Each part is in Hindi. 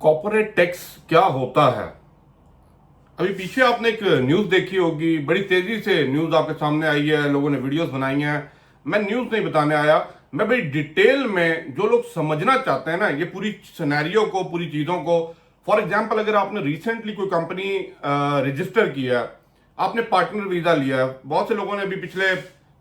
कॉर्पोरेट टैक्स क्या होता है। अभी पीछे आपने एक न्यूज देखी होगी, बड़ी तेजी से न्यूज आपके सामने आई है, लोगों ने वीडियोस बनाई हैं। मैं न्यूज नहीं बताने आया, मैं बड़ी डिटेल में जो लोग समझना चाहते हैं ना ये पूरी सिनेरियो को, पूरी चीजों को। फॉर एग्जांपल, अगर आपने रिसेंटली कोई कंपनी रजिस्टर किया, आपने पार्टनर वीजा लिया है, बहुत से लोगों ने अभी पिछले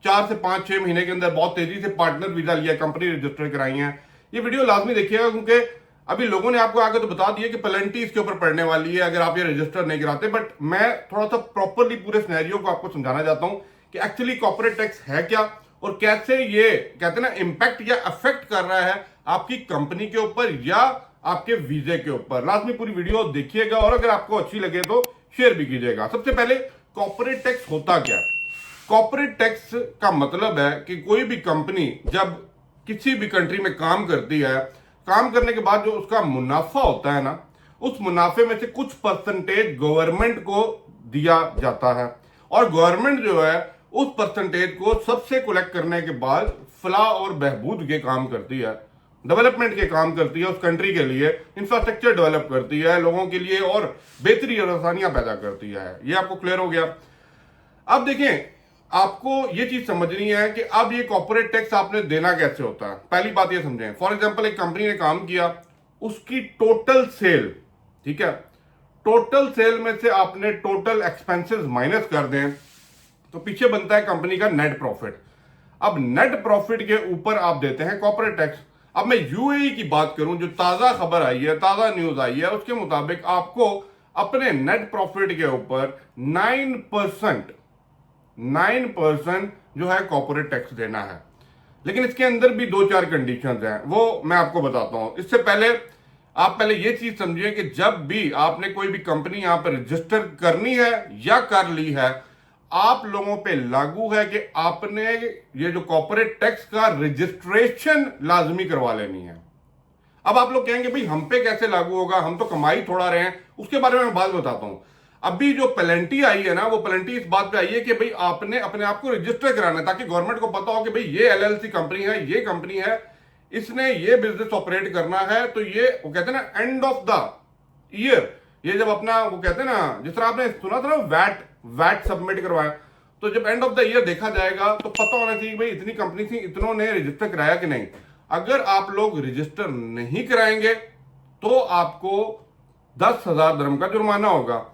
4 से 5 6 महीने के अंदर बहुत तेजी से पार्टनर वीजा लिया, कंपनी रजिस्टर कराई है। ये वीडियो लाजमी देखिएगा, क्योंकि अभी लोगों ने आपको आगे तो बता दिया कि पेनल्टी इसके ऊपर पड़ने वाली है अगर आप ये रजिस्टर नहीं कराते। बट मैं थोड़ा सा प्रॉपरली पूरे सिनेरियो को आपको समझाना चाहता हूं कि एक्चुअली कॉर्पोरेट टैक्स है क्या और कैसे ये कहते हैं ना इंपैक्ट या अफेक्ट कर रहा है आपकी कंपनी के ऊपर या आपके वीजे के ऊपर। लाजमी पूरी वीडियो देखिएगा और अगर आपको अच्छी लगे तो शेयर भी कीजिएगा। सबसे पहले कॉर्पोरेट टैक्स होता क्या है। कॉर्पोरेट टैक्स का मतलब है कि कोई भी कंपनी जब किसी भी कंट्री में काम करती है, काम करने के बाद जो उसका मुनाफा होता है ना, उस मुनाफे में से कुछ परसेंटेज गवर्नमेंट को दिया जाता है और गवर्नमेंट जो है उस परसेंटेज को सबसे कलेक्ट करने के बाद फलाह और बहबूद के काम करती है, डेवलपमेंट के काम करती है, उस कंट्री के लिए इंफ्रास्ट्रक्चर डेवलप करती है, लोगों के लिए और बेहतरी और आसानियां पैदा करती है। ये आपको क्लियर हो गया। अब देखें, आपको ये चीज समझनी है कि अब ये कॉर्पोरेट टैक्स आपने देना कैसे होता है। पहली बात ये समझें, फॉर एग्जांपल एक कंपनी ने काम किया, उसकी टोटल सेल, ठीक है, टोटल सेल में से आपने टोटल एक्सपेंसेस माइनस कर दें तो पीछे बनता है कंपनी का नेट प्रॉफिट। अब नेट प्रॉफिट के ऊपर आप देते हैं कॉर्पोरेट टैक्स। अब मैं यूएई की बात करूं, जो ताजा खबर आई है, ताजा न्यूज आई है, उसके मुताबिक आपको अपने नेट प्रॉफिट के ऊपर 9% जो है कॉर्पोरेट टैक्स देना है। लेकिन इसके अंदर भी 2 4 कंडीशंस हैं, वो मैं आपको बताता हूं। इससे पहले आप पहले ये चीज समझिए कि जब भी आपने कोई भी कंपनी यहां पर रजिस्टर करनी है या कर ली है, आप लोगों पे लागू है कि आपने ये जो कॉर्पोरेट टैक्स का रजिस्ट्रेशन लाजमी करवा लेनी है। अब आप लोग कहेंगे भाई हम पे कैसे लागू होगा, हम तो कमाई थोड़ा रहे हैं। उसके बारे में मैं बात बताता हूं। अभी जो पेनल्टी आई है ना, वो पेनल्टी इस बात पे आई है कि भाई आपने अपने आप को रजिस्टर कराना है ताकि गवर्नमेंट को पता हो कि भाई ये एलएलसी कंपनी है, ये कंपनी है, इसने ये बिजनेस ऑपरेट करना है। तो ये वो कहते हैं ना एंड ऑफ द ईयर, ये जब अपना वो कहते हैं ना, जिस तरह आपने सुना था ना वैट सबमिट करवाया, तो जब एंड ऑफ द ईयर देखा जाएगा तो पता होना चाहिए भाई इतनी कंपनी थी, इतनों ने रजिस्टर कराया कि नहीं। अगर आप लोग रजिस्टर नहीं कराएंगे तो आपको 10,000 दिरहम का जुर्माना होगा।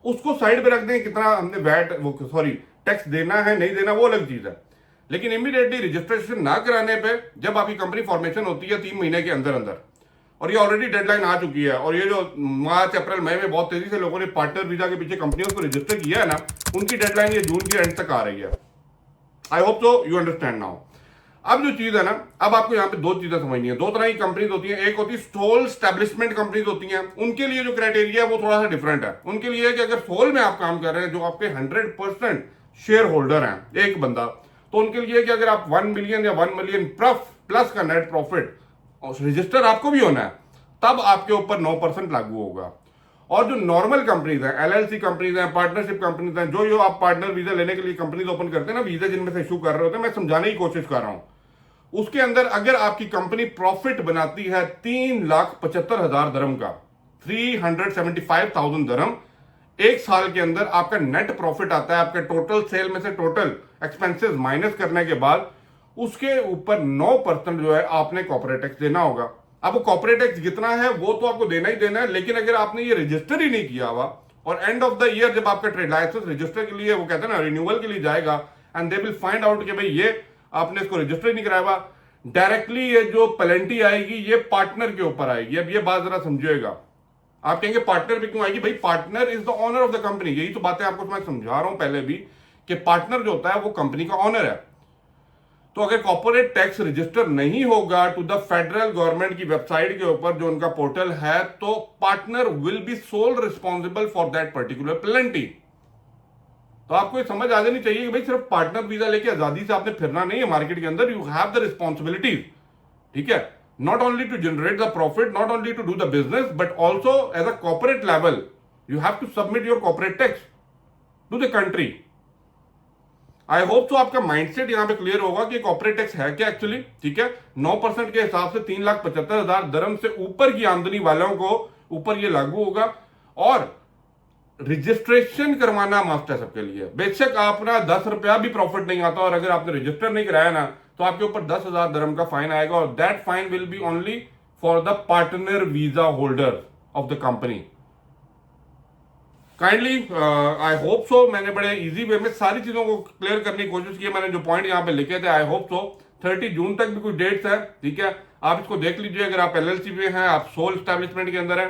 उसको साइड पे रख दें, कितना हमने वैट वो सॉरी टैक्स देना है नहीं देना वो अलग चीज है। लेकिन इमीडिएटली रजिस्ट्रेशन ना कराने पे जब आपकी कंपनी फॉर्मेशन होती है 3 महीने के अंदर अंदर, और ये ऑलरेडी डेडलाइन आ चुकी है, और ये जो मार्च अप्रैल मई में बहुत तेजी से लोगों ने पार्टनर वीजा के पीछे कंपनियों को रजिस्टर किया है ना, उनकी डेडलाइन ये जून की एंड तक आ रही है। I hope so you understand now. अब जो चीज है ना, अब आपको यहाँ पे 2 चीजें समझनी है। 2 तरह की कंपनीज होती हैं, एक होती है सोल स्टैब्लिशमेंट कंपनीज होती हैं। उनके लिए जो क्राइटेरिया है वो थोड़ा सा डिफरेंट है। उनके लिए कि अगर सोल में आप काम कर रहे हैं, जो आपके 100% शेयर होल्डर हैं, एक बंदा, तो उनके लिए कि अगर आप 1 मिलियन या 1 मिलियन प्लस का नेट प्रॉफिट रजिस्टर आपको भी होना है, तब आपके ऊपर 9% लागू होगा। और जो नॉर्मल कंपनीज हैं, एलएलसी कंपनीज हैं, पार्टनरशिप कंपनीज हैं, जो आप पार्टनर वीजा लेने के लिए कंपनीज ओपन करते हैं ना, वीजा जिनमें से इशू कर रहे होते हैं, मैं समझाने की कोशिश कर रहा हूं, उसके अंदर अगर आपकी कंपनी प्रॉफिट बनाती है 3,75,000 दिरहम का, 375,000 दिरहम, एक साल के अंदर आपका नेट प्रॉफिट आता है, आपके टोटल सेल में से टोटल एक्सपेंसेस माइनस करने के बाद, उसके ऊपर 9% जो है आपने कॉर्पोरेट टैक्स देना होगा। अब वो कॉर्पोरेट टैक्स कितना है वो तो आपको देना ही देना है, लेकिन अगर आपने ये रजिस्टर ही नहीं किया हुआ और एंड ऑफ द ईयर जब आपका ट्रेड लाइसेंस रजिस्टर के लिए वो कहते हैं ना रिन्यूअल के लिए जाएगा, and they will find out कि भाई ये आपने इसको रजिस्टर ही नहीं कराया हुआ, डायरेक्टली ये जो पेनल्टी आएगी ये पार्टनर के ऊपर आएगी। अब ये बात जरा समझिएगा। आप कहेंगे पार्टनर पे क्यों आएगी? भाई partner is the owner of the company. यही तो बातें आपको मैं समझा रहा हूं पहले भी कि पार्टनर जो होता है वो कंपनी का ऑनर है। तो अगर कॉर्पोरेट टैक्स रजिस्टर नहीं होगा टू द फेडरल गवर्नमेंट की वेबसाइट के ऊपर जो उनका पोर्टल है, तो partner will be sole responsible for that particular penalty. तो आपको ये समझ आ जानी चाहिए कि भाई सिर्फ पार्टनर वीजा लेके आजादी से आपने फिरना नहीं है मार्केट के अंदर। यू हैव द रिस्पॉन्सिबिलिटी, ठीक है, not only to generate the profit, not only to do the business, but also as a corporate level you have to submit your corporate tax to the country. I hope तो आपका माइंडसेट यहां पे क्लियर होगा कि कॉर्पोरेट टैक्स है क्या एक्चुअली, ठीक है। 9% के हिसाब से 3,75,000 दरम से ऊपर की आमदनी वालों को ऊपर ये लागू होगा, और रजिस्ट्रेशन करवाना मस्ट है सबके लिए। बेशक आपका 10 रुपया भी प्रॉफिट नहीं आता और अगर आपने रजिस्टर नहीं कराया ना तो आपके ऊपर 10,000 दरम का फाइन आएगा, और that fine will be only for the partner visa holder of the company. Kindly I hope so मैंने बड़े इजी वे में सारी चीजों को क्लियर करने की कोशिश की है। मैंने जो पॉइंट यहाँ पे लिखे थे, आई होप सो 30 जून तक भी कुछ डेट्स है, ठीक है। आप इसको देख लीजिए। अगर आप एलएलसी में हैं, आप सोल एस्टैब्लिशमेंट के अंदर हैं,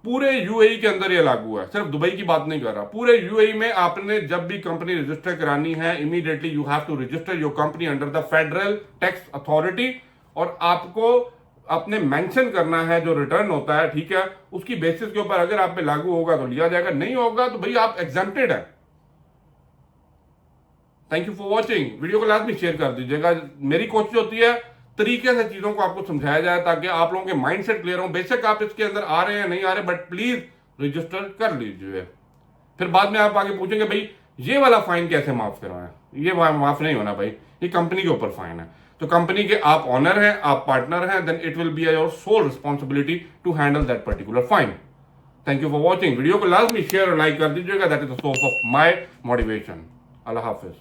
पूरे यूएई के अंदर ये लागू है, सिर्फ दुबई की बात नहीं कर रहा। पूरे यूएई में आपने जब भी कंपनी रजिस्टर करानी है, immediately you have to register your company under the federal tax authority, और आपको अपने मेंशन करना है जो रिटर्न होता है, ठीक है। उसकी बेसिस के ऊपर अगर आप पे लागू होगा तो लिया जाएगा, नहीं होगा तो भाई आप एग्जेम्प्टेड है। Thank you for watching. Video को लाजमी शेयर कर दीजिएगा। मेरी कोशिश होती है तरीके से चीजों को आपको समझाया जाए ताकि आप लोगों के माइंडसेट क्लियर हो। बेशक आप इसके अंदर आ रहे हैं नहीं आ रहे, बट प्लीज रजिस्टर कर लीजिए। फिर बाद में आप आगे पूछेंगे भाई ये वाला फाइन कैसे माफ करवाएं, ये माफ नहीं होना भाई, ये कंपनी के ऊपर फाइन है। तो कंपनी के आप ऑनर हैं, आप पार्टनर हैं, then it will be your sole responsibility to handle that particular fine. Thank you for watching. Video को लाजमी शेयर और लाइक कर दीजिएगा। That is the source of my motivation. अल्लाह हाफिज।